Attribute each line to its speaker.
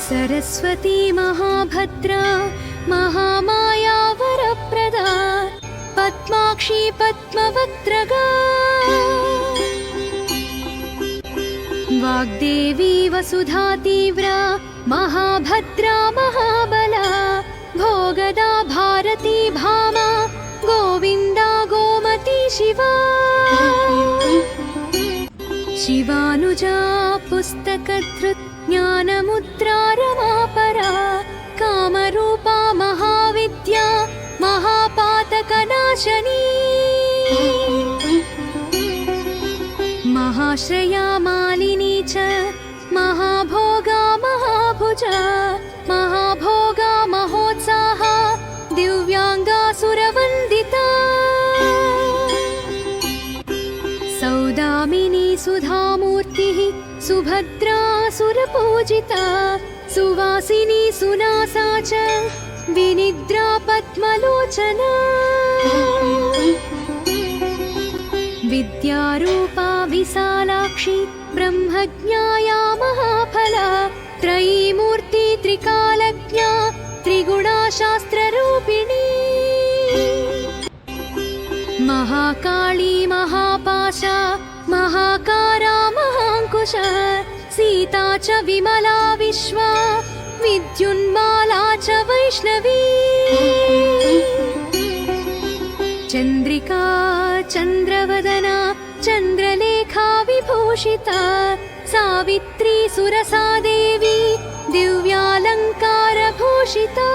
Speaker 1: सरस्वती महाभद्रा महामाया वरप्रदा पद्माक्षी पद्मवक्त्रगा वाग्देवी वसुधा तीव्रा महाभद्रा महाबला भोगदा भारती भामा गोविन्दा गोमती शिवा शिवानुजा पुस्तकधृत् ज्ञानमुद्रा रमापरा कामरूपा महाविद्या महापातकनाशनी महाश्रया मालिनी च महाभोगा महाभुजा महाभोगा महोत्साहा दिव्यांगासुरवन्दिता सौदामिनी सुधामूर्तिः सुभद्रा सुरपूजिता सुवासिनी सुनासा च विनिद्रा पद्मलोचना विद्यारूपा विशालाक्षी ब्रह्मज्ञाया महाफला त्रयीमूर्ति त्रिकालज्ञा त्रिगुणा शास्त्ररूपिणी महाकाली महापाशा महाकारा महाङ्कुशा सीता च विमला विश्वा विद्युन्माला च वैष्णवी चन्द्रिका चन्द्रवदना चन्द्रलेखा विभूषिता सावित्री सुरसा देवी दिव्यालङ्कारभूषिता।